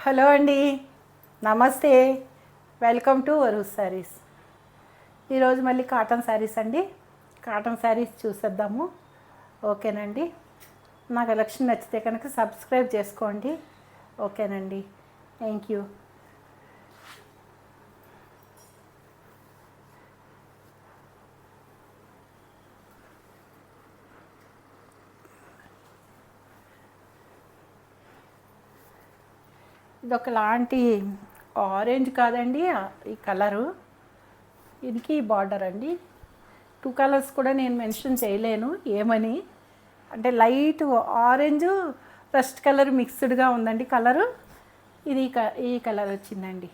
Hello అండి, నమస్తే. Welcome to Varu's sarees. ఈరోజు మళ్ళీ కాటన్ శారీస్ అండి. కాటన్ శారీస్ చూసేద్దాము. ఓకేనండి. నా కలెక్షన్ నచ్చితే కనుక సబ్స్క్రైబ్ చేసుకోండి. ఓకేనండి. Thank you. ఇది ఒకలాంటి ఆరెంజ్ కాదండి, ఈ కలరు. దీనికి బార్డర్ అండి. 2 కలర్స్ కూడా నేను మెన్షన్ చేయలేను ఏమని. అంటే లైట్ ఆరెంజ్ రస్ట్ కలర్ మిక్స్డ్గా ఉందండి కలరు. ఇది ఈ కలర్ వచ్చిందండి.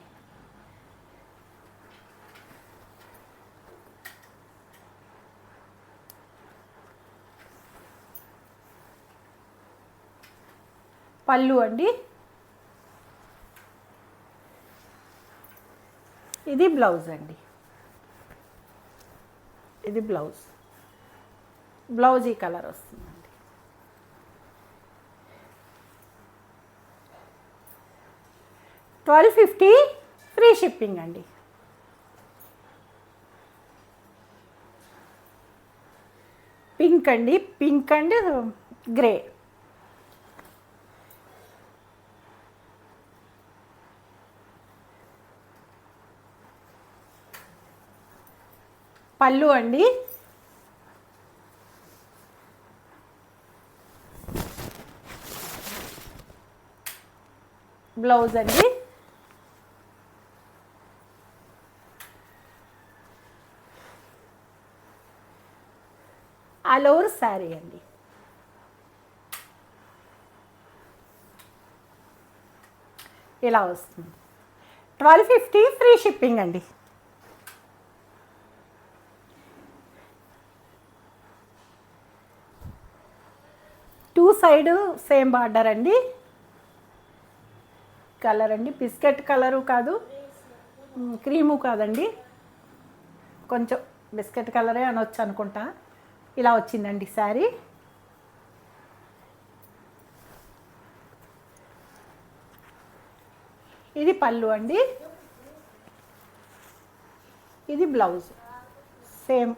పళ్ళు అండి. ఇది బ్లౌజ్ అండి. ఇది బ్లౌజ్ ఈ కలర్ వస్తుందండి. $1250 ఫ్రీ షిప్పింగ్ అండి. పింక్ అండి, పింక్ అండ్ గ్రే. పళ్ళు అండి. బ్లౌజ్ అండి. ఆల్ ఓవర్ శారీ అండి. ఇలా వస్తుంది. 1250 ఫ్రీ షిప్పింగ్ అండి. టూ సైడ్ సేమ్ బార్డర్ అండి. కలర్ అండి బిస్కెట్ కలరు కాదు, క్రీము కాదండి, కొంచెం బిస్కెట్ కలరే అనొచ్చు అనుకుంటా. ఇలా వచ్చిందండి శారీ. ఇది పళ్ళు అండి. ఇది బ్లౌజ్. సేమ్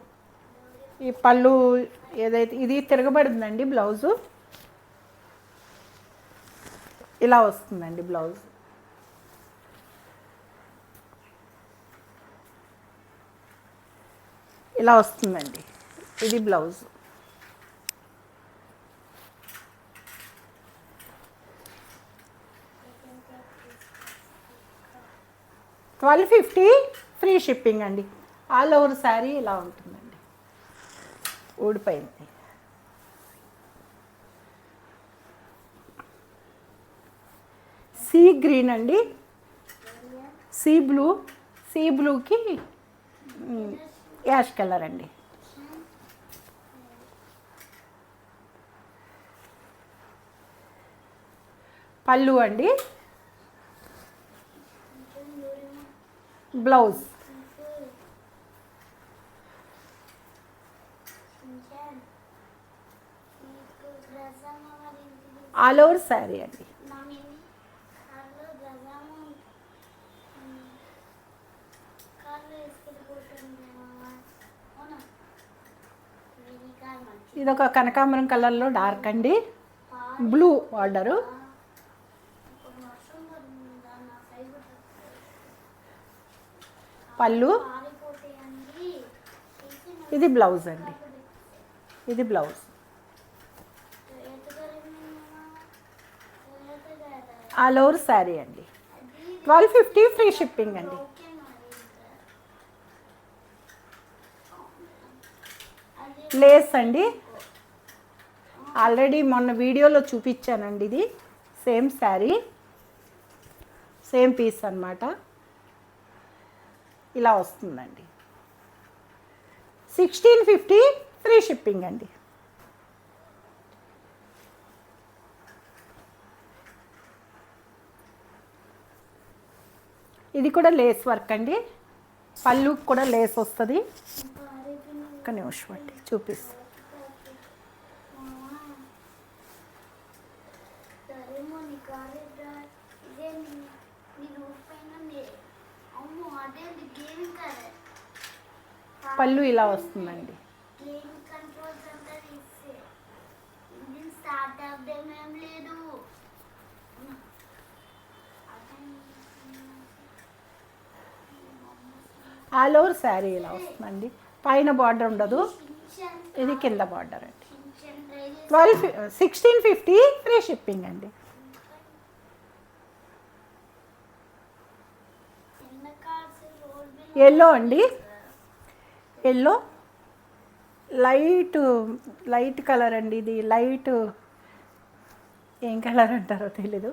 ఈ పళ్ళు ఏదైతే ఇది తిరగబడిందండి బ్లౌజు. ఇలా వస్తుందండి బ్లౌజ్. ఇలా వస్తుందండి. ఇది బ్లౌజ్. $1250 ఫ్రీ షిప్పింగ్ అండి. ఆల్ ఓవర్ శారీ ఇలా ఉంటుందండి. ఊడిపోయింది. సీ గ్రీన్ అండి. సీ బ్లూకి యాష్ కలర్ అండి. పళ్ళు అండి. బ్లౌజ్. ఆల్ ఓవర్ శారీ అండి. ఇది ఒక కనకాంబరం కలర్లో డార్క్ అండి. Blue border. పళ్ళు. ఇది బ్లౌజ్ అండి. ఇది బ్లౌజ్. ఆల్ ఓవర్ శారీ అండి. 1250 ఫ్రీ షిప్పింగ్ అండి. లేస్ అండి. ఆల్రెడీ మొన్న వీడియోలో చూపించానండి. ఇది సేమ్ శారీ, సేమ్ పీస్ అన్నమాట. ఇలా వస్తుందండి. 1650 ఫ్రీ షిప్పింగ్ అండి. ఇది కూడా లేస్ వర్క్ అండి. పళ్ళు కూడా లేస్ వస్తుంది. ఒక్క నిమిషం అండి చూపిస్తాను. పళ్ళు ఇలా వస్తుందండి. ఆల్ ఓవర్ శారీ ఇలా వస్తుందండి. పైన బార్డర్ ఉండదు, ఇది కింద బార్డర్ అండి. 1650 ఫ్రీ షిప్పింగ్ అండి. ఎల్లో అండి, ఎల్లో లైట్ కలర్ అండి. ఇది లైట్ ఏం కలర్ అంటారో తెలీదు,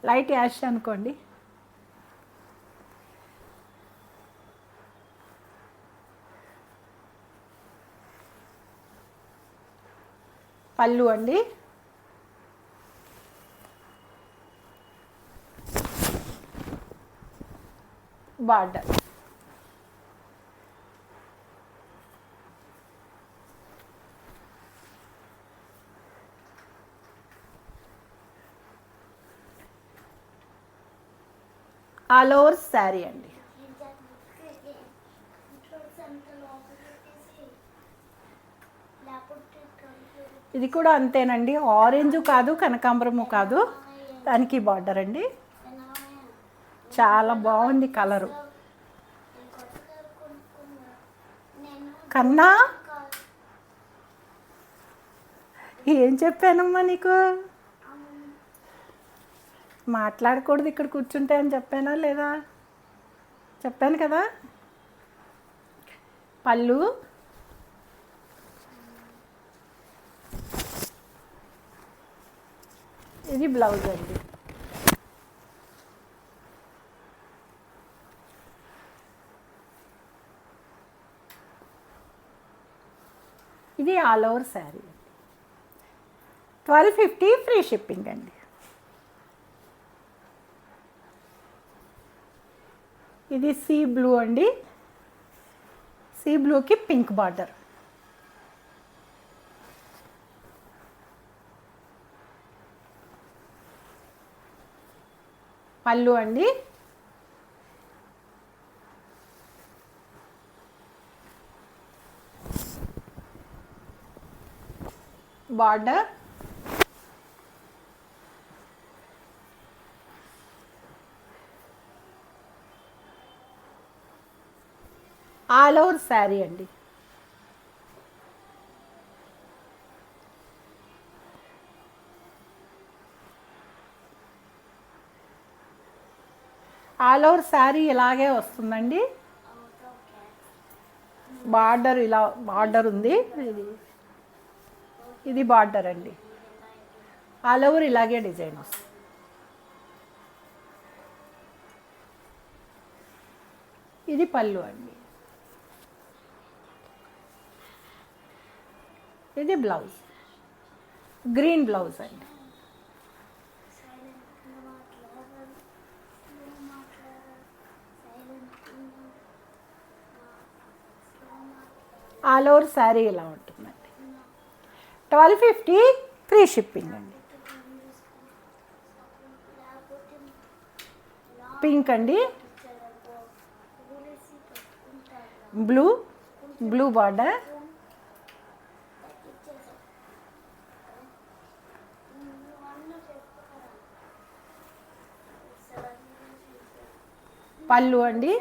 లైట్ యాష్ అనుకోండి. పళ్ళు అండి, బార్డర్. ఆల్ ఓవర్ శారీ అండి. ఇది కూడా అంతేనండి, ఆరెంజ్ కాదు, కనకాంబరము కాదు, దానికి బార్డర్ అండి. చాలా బాగుంది కలరు. కన్నా ఏం చెప్పానమ్మా నీకు? మాట్లాడకూడదు ఇక్కడ కూర్చుంటే అని చెప్పానా లేదా? చెప్పాను కదా. పళ్ళు, ఇది బ్లౌజ్ అండి. ఇది all over sari. 1250 free shipping అండి. ఇది సీ బ్లూ అండి, సీ బ్లూకి పింక్ బార్డర్. పళ్ళు అండి, బార్డర్, ఆల్ ఓవర్ శారీ అండి. ఆల్ ఓవర్ శారీ ఇలాగే వస్తుందండి. బార్డర్ ఇలా బార్డర్ ఉంది, ఇది బార్డర్ అండి. ఆల్ ఓవర్ ఇలాగే డిజైన్ వస్తుంది. ఇది పళ్ళు అండి, ఇది బ్లౌజ్, గ్రీన్ బ్లౌజ్ అండి. ఆల్ ఓవర్ శారీ ఇలా ఉంటుందండి. 1250 ఫ్రీ షిప్పింగ్ అండి. పింక్ అండి, బ్లూ బార్డర్, పళ్ళు అండి,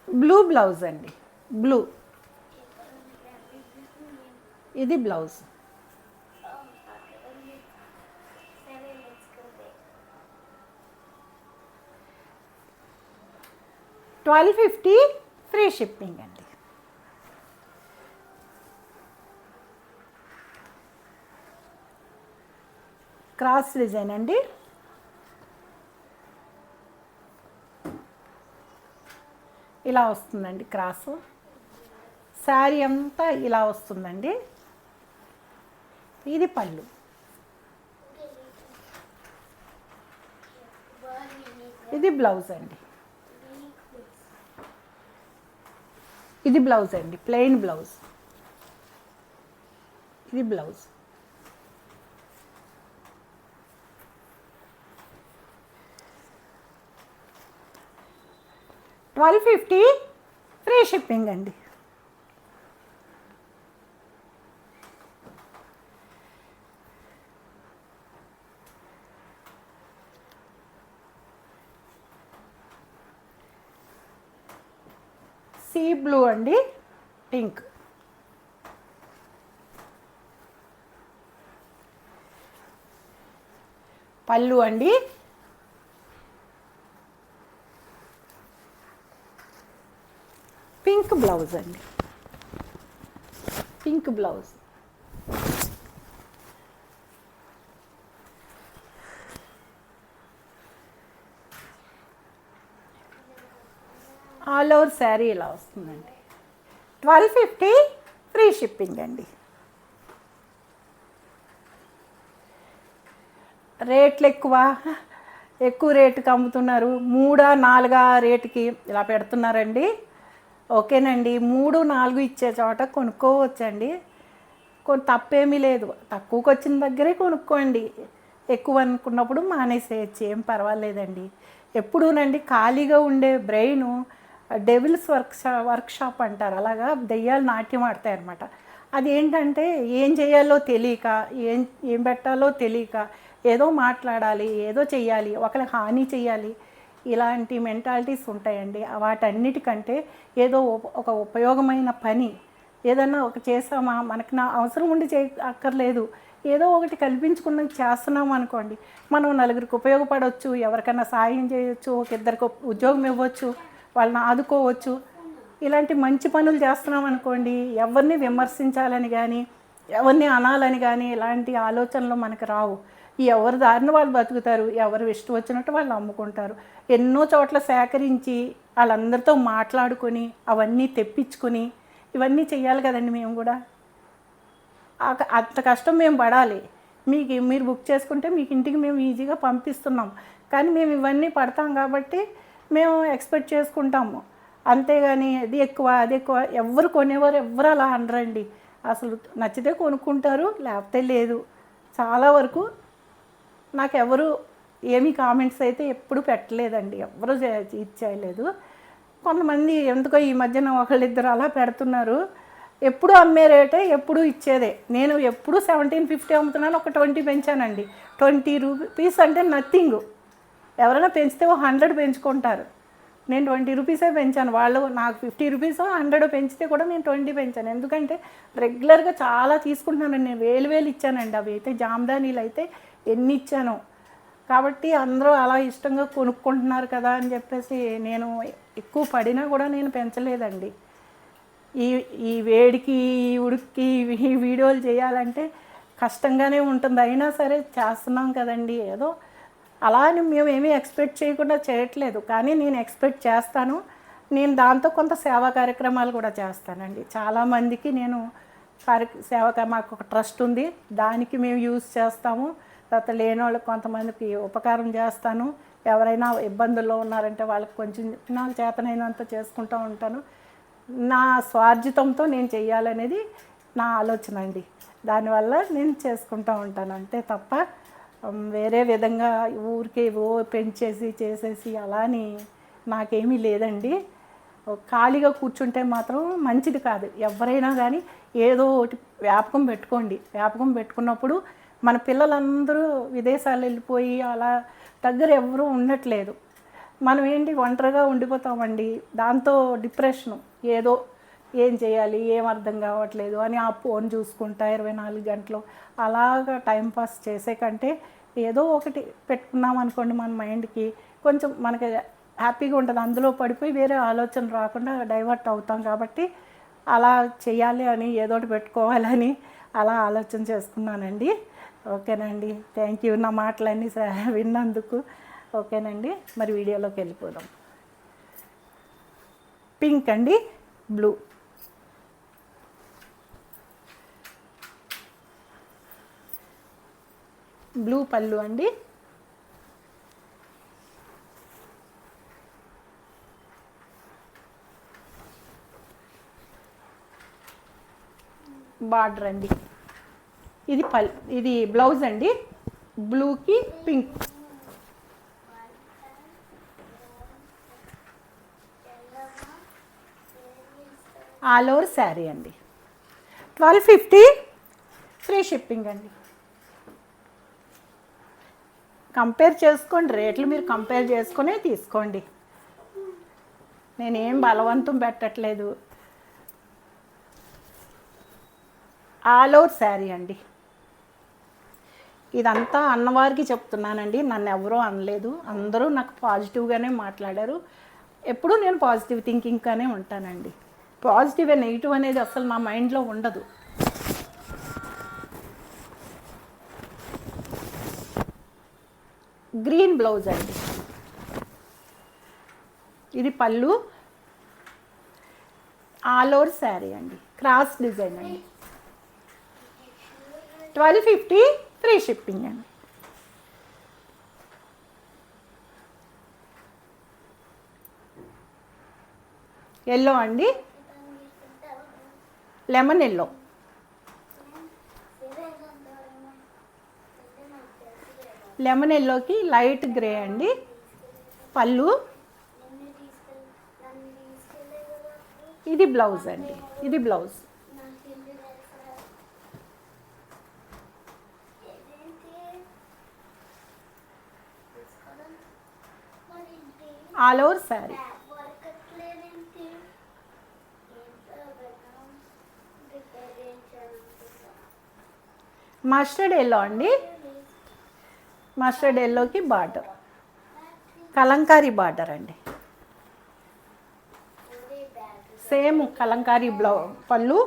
బ్లూ బ్లౌజ్ అండి, బ్లూ, ఇది బ్లౌజ్. $1250 ఫ్రీ షిప్పింగ్ అండి. క్రాస్ డిజైన్ అండి. ఇలా వస్తుందండి క్రాసు. శారీ అంతా ఇలా వస్తుందండి. ఇది పళ్ళు, ఇది బ్లౌజ్ అండి. ఇది బ్లౌజ్ అండి, ప్లెయిన్ బ్లౌజ్, ఇది బ్లౌజ్. 1250 ఫ్రీ షిప్పింగ్ అండి. సీ బ్లూ అండి, పింక్. పళ్ళు అండి, పింక్ బ్లౌజ్ అండి, pink blouse. All over sari ఇలా వస్తుందండి. 1250 ఫ్రీ షిప్పింగ్ అండి. రేట్లు ఎక్కువ రేటుకి అమ్ముతున్నారు. 3 4 రేటుకి ఇలా పెడుతున్నారండి. ఓకేనండి, 3 4 ఇచ్చే చోట కొనుక్కోవచ్చండి. తప్పేమీ లేదు. తక్కువకి వచ్చిన దగ్గరే కొనుక్కోండి. ఎక్కువ అనుకున్నప్పుడు మానేసేయచ్చు, ఏం పర్వాలేదండి. ఎప్పుడూనండి ఖాళీగా ఉండే బ్రెయిన్ డెవిల్స్ వర్క్షాప్ అంటారు. అలాగా దెయ్యాలు నాట్యం ఆడతాయి అన్నమాట. అది ఏంటంటే ఏం చేయాలో తెలియక, ఏం పెట్టాలో తెలియక ఏదో మాట్లాడాలి, ఏదో చెయ్యాలి, ఒకరికి హాని చెయ్యాలి, ఇలాంటి మెంటాలిటీస్ ఉంటాయండి. వాటన్నిటికంటే ఏదో ఒక ఉపయోగమైన పని ఏదన్నా ఒక చేసామా, మనకి అవసరం ఉండి అక్కర్లేదు, ఏదో ఒకటి కల్పించుకున్న చేస్తున్నాం అనుకోండి, మనం నలుగురికి ఉపయోగపడవచ్చు, ఎవరికైనా సాయం చేయొచ్చు, ఒక ఇద్దరికి ఉద్యోగం ఇవ్వచ్చు, వాళ్ళని ఆదుకోవచ్చు. ఇలాంటి మంచి పనులు చేస్తున్నాం అనుకోండి, ఎవరిని విమర్శించాలని కానీ, ఎవరిని అనాలని కానీ ఇలాంటి ఆలోచనలు మనకు రావు. ఎవరి దారిని వాళ్ళు బతుకుతారు, ఎవరు ఇష్టం వచ్చినట్టు వాళ్ళు అమ్ముకుంటారు. ఎన్నో చోట్ల సేకరించి వాళ్ళందరితో మాట్లాడుకొని అవన్నీ తెప్పించుకొని ఇవన్నీ చెయ్యాలి కదండి. మేము కూడా అంత కష్టం మేము పడాలి. మీరు బుక్ చేసుకుంటే మీకు ఇంటికి మేము ఈజీగా పంపిస్తున్నాం, కానీ మేము ఇవన్నీ పడతాం కాబట్టి మేము ఎక్స్పెక్ట్ చేసుకుంటాము. అంతేగాని అది ఎక్కువ ఎవరు కొనేవారు ఎవరు అలా అనరండి. అసలు నచ్చితే కొనుక్కుంటారు, లేకపోతే లేదు. చాలా వరకు నాకెవరు ఏమీ కామెంట్స్ అయితే ఎప్పుడు పెట్టలేదండి, ఎవరు ఇచ్చేయలేదు. కొంతమంది ఎందుకో ఈ మధ్యన ఒకళ్ళిద్దరు అలా పెడుతున్నారు. ఎప్పుడు అమ్మే రేటే, ఎప్పుడు ఇచ్చేదే. నేను ఎప్పుడు 1750 అమ్ముతున్నాను, ఒక 20 పెంచానండి. 20 రూపీస్ అంటే నథింగ్. ఎవరైనా పెంచితే 100 పెంచుకుంటారు, నేను 20 రూపీసే పెంచాను. వాళ్ళు నాకు 50 రూపీస్ 100 పెంచితే కూడా నేను 20 పెంచాను. ఎందుకంటే రెగ్యులర్గా చాలా తీసుకుంటున్నాను. నేను వేలు ఇచ్చానండి. అవి అయితే జామ్దానీలు అయితే ఎన్ని ఇచ్చాను. కాబట్టి అందరూ అలా ఇష్టంగా కొనుక్కుంటున్నారు కదా అని చెప్పేసి నేను ఎక్కువ పడినా కూడా నేను పెంచలేదండి. ఈ వేడికి, ఈ ఉడికి ఈ వీడియోలు చేయాలంటే కష్టంగానే ఉంటుంది. అయినా సరే చేస్తున్నాం కదండి. ఏదో అలా అని మేము ఏమీ ఎక్స్పెక్ట్ చేయకుండా చేయట్లేదు, కానీ నేను ఎక్స్పెక్ట్ చేస్తాను. నేను దాంతో కొంత సేవా కార్యక్రమాలు కూడా చేస్తానండి. చాలామందికి నేను మాకు ఒక ట్రస్ట్ ఉంది, దానికి మేము యూజ్ చేస్తాము. తర్వాత లేని వాళ్ళకి కొంతమందికి ఉపకారం చేస్తాను. ఎవరైనా ఇబ్బందుల్లో ఉన్నారంటే వాళ్ళకి కొంచెం నాకు చేతనైనంత చేసుకుంటూ ఉంటాను. నా స్వార్జితంతో నేను చెయ్యాలనేది నా ఆలోచన అండి. దానివల్ల నేను చేసుకుంటూ ఉంటాను అంతే తప్ప వేరే విధంగా ఊరికే పెంచేసి చేసేసి అలా అని నాకేమీ లేదండి. ఖాళీగా కూర్చుంటే మాత్రం మంచిది కాదు. ఎవరైనా కానీ ఏదో ఒకటి వ్యాపకం పెట్టుకోండి. వ్యాపకం పెట్టుకున్నప్పుడు మన పిల్లలందరూ విదేశాలు వెళ్ళిపోయి అలా దగ్గర ఎవరూ ఉండట్లేదు. మనం ఏంటి ఒంటరిగా ఉండిపోతామండి. దాంతో డిప్రెషను, ఏదో ఏం చేయాలి, ఏం అర్థం కావట్లేదు అని ఆ ఫోన్ చూసుకుంటా 24 గంటలు అలాగా టైంపాస్ చేసే కంటే ఏదో ఒకటి పెట్టుకున్నాం అనుకోండి, మన మైండ్కి కొంచెం మనకి హ్యాపీగా ఉంటుంది. అందులో పడిపోయి వేరే ఆలోచన రాకుండా డైవర్ట్ అవుతాం. కాబట్టి అలా చేయాలి అని ఏదో ఒకటి పెట్టుకోవాలని అలా ఆలోచన చేసుకున్నానండి. ఓకేనండి, థ్యాంక్ యూ నా మాటలన్నీ విన్నందుకు. ఓకేనండి, మరి వీడియోలోకి వెళ్ళిపోదాం. పింక్ అండి, బ్లూ. బ్లూ పళ్ళు అండి, బార్డర్ అండి. ఇది బ్లౌజ్ అండి, బ్లూకి పింక్. ఆల్ ఓవర్ శారీ అండి. 1250 ఫ్రీ షిప్పింగ్ అండి. కంపేర్ చేసుకోండి, రేట్లు మీరు కంపేర్ చేసుకునే తీసుకోండి. నేనేం బలవంతం పెట్టట్లేదు. ఆల్ ఓవర్ శారీ అండి. ఇదంతా అన్నవారికి చెప్తున్నానండి, నన్ను ఎవరూ అనలేదు. అందరూ నాకు పాజిటివ్గానే మాట్లాడారు. ఎప్పుడూ నేను పాజిటివ్ థింకింగ్గానే ఉంటానండి. పాజిటివ్ నెగిటివ్ అనేది అసలు నా మైండ్లో ఉండదు. గ్రీన్ బ్లౌజ్ అండి. ఇది పళ్ళు. ఆల్ ఓవర్ శారీ అండి. క్రాస్ డిజైన్ అండి. 1250 ఫ్రీ షిప్పింగ్ అండి. ఎల్లో అండి, లెమన్ ఎల్లో. లెమన్ ఎల్లోకి లైట్ గ్రే అండి. పళ్ళు. ఇది బ్లౌజ్ అండి. ఇది blouse. All over sari. Mustard yellow అండి. మస్టర్డ్ ఎల్లోకి బార్డర్, కలంకారీ బార్డర్ అండి. సేమ్ కలంకారీ పళ్ళు,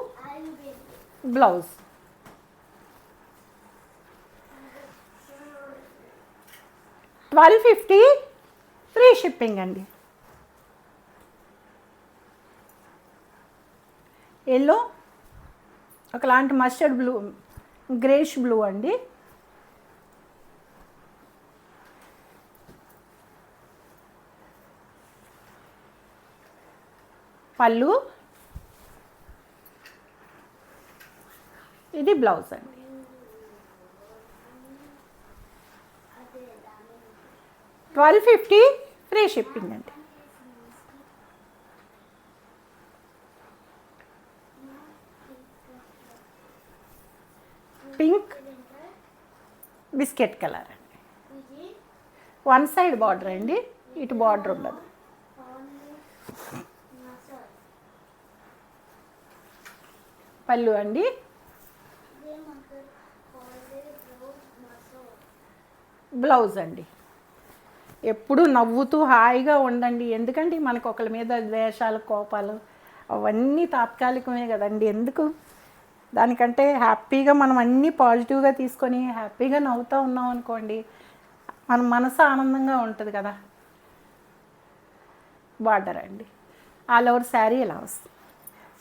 బ్లౌజ్. $1250 ఫ్రీ షిప్పింగ్ అండి. ఎల్లో, ఒకలాంటి మస్టర్డ్ బ్లూ, గ్రేష్ బ్లూ అండి. పళ్ళు. ఇది బ్లౌజ్ అండి. $1250 ఫ్రీ షిప్పింగ్ అండి. పింక్, బిస్కెట్ కలర్ అండి. వన్ సైడ్ బార్డర్ అండి, ఇటు బార్డర్ ఉండదు. పళ్ళు అండి. బ్లౌజ్ అండి. ఎప్పుడు నవ్వుతూ హాయిగా ఉండండి. ఎందుకంటే మనకు ఒకరి మీద ద్వేషాలు, కోపాలు అవన్నీ తాత్కాలికమే కదండి. ఎందుకు? దానికంటే హ్యాపీగా మనం అన్నీ పాజిటివ్గా తీసుకొని హ్యాపీగా నవ్వుతూ ఉన్నాం అనుకోండి, మన మనసు ఆనందంగా ఉంటుంది కదా. బార్డర్ అండి. ఆల్ ఓవర్ శారీ ఇలా వస్తుంది.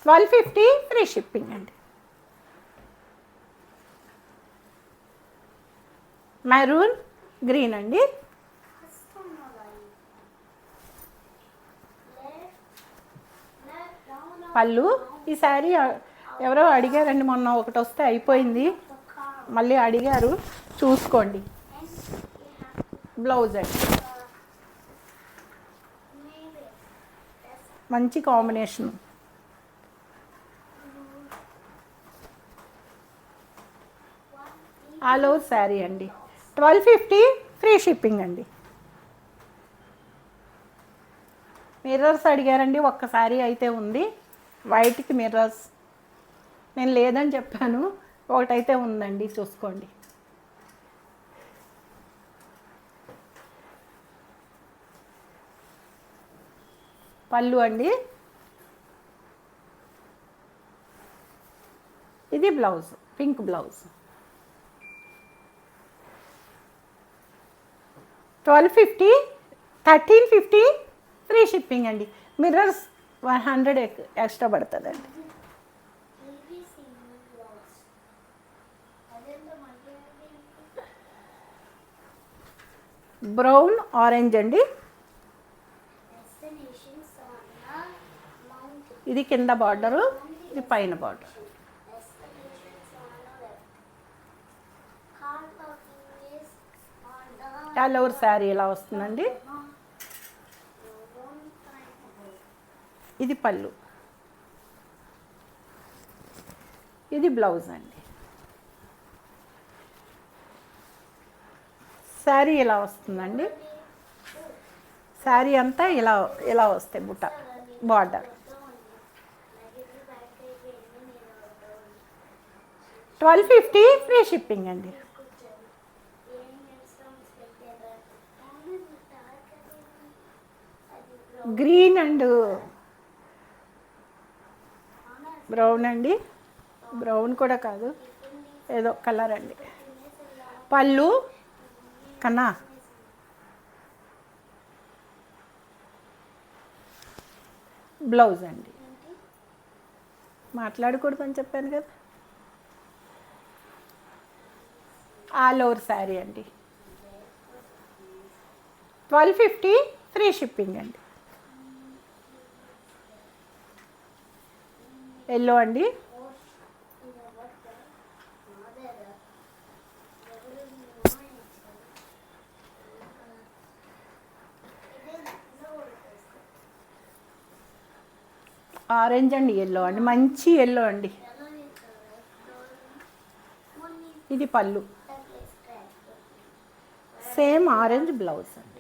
$1250 ఫ్రీ షిప్పింగ్ అండి. మెరూన్ గ్రీన్ అండి. పళ్ళు. ఈ శారీ ఎవరో అడిగారండి మొన్న, ఒకటి వస్తే అయిపోయింది, మళ్ళీ అడిగారు, చూసుకోండి. బ్లౌజ్ అండి. మంచి కాంబినేషన్. ఆల్ ఓవర్ శారీ అండి. $1250 ఫ్రీ షిప్పింగ్ అండి. మిర్రర్స్ అడిగారండి, ఒక్కసారి అయితే ఉంది వైట్కి మిర్రర్స్. నేను లేదని చెప్పాను, ఒకటైతే ఉందండి, చూసుకోండి. పళ్ళు అండి. ఇది blouse, pink blouse. 1250, 1350 free shipping అండి. మిర్రర్స్ 100 ఎక్స్ట్రా పడుతుందండి. బ్రౌన్ ఆరెంజ్ అండి. ఇది కింద బార్డరు, ఇది పైన బార్డర్. ఆల్ ఓవర్ శారీ ఇలా వస్తుందండి. ఇది పళ్ళు. ఇది బ్లౌజ్ అండి. శారీ ఇలా వస్తుందండి. శారీ అంతా ఇలా ఇలా వస్తాయి బుట్ట బార్డర్. 1250 ఫ్రీ షిప్పింగ్ అండి. గ్రీన్ అండ్ బ్రౌన్ అండి. బ్రౌన్ కూడా కాదు, ఏదో కలర్ అండి. పళ్ళు కన్నా బ్లౌజ్ అండి. మాట్లాడకూడదని చెప్పాను కదా. ఆల్ ఓవర్ శారీ అండి. 1250 ఫ్రీ షిప్పింగ్ అండి. ఎల్లో అండి. ఆరెంజ్ అండి, ఎల్లో అండి, మంచి ఎల్లో అండి. ఇది పళ్ళు, సేమ్ ఆరెంజ్ బ్లౌజ్ అండి.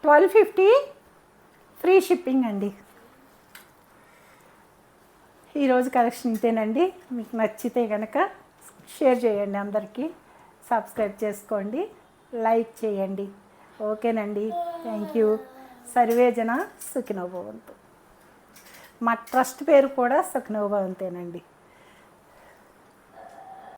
$1250 ఫ్రీ షిప్పింగ్ అండి. ఈరోజు కలెక్షన్ ఇంతేనండి. మీకు నచ్చితే కనుక షేర్ చేయండి, అందరికీ సబ్స్క్రైబ్ చేసుకోండి, లైక్ చేయండి. ఓకేనండి, థ్యాంక్ యూ. సర్వే జన సుఖినో భవంతు. మా ట్రస్ట్ పేరు కూడా సుఖినో భవంతేనండి.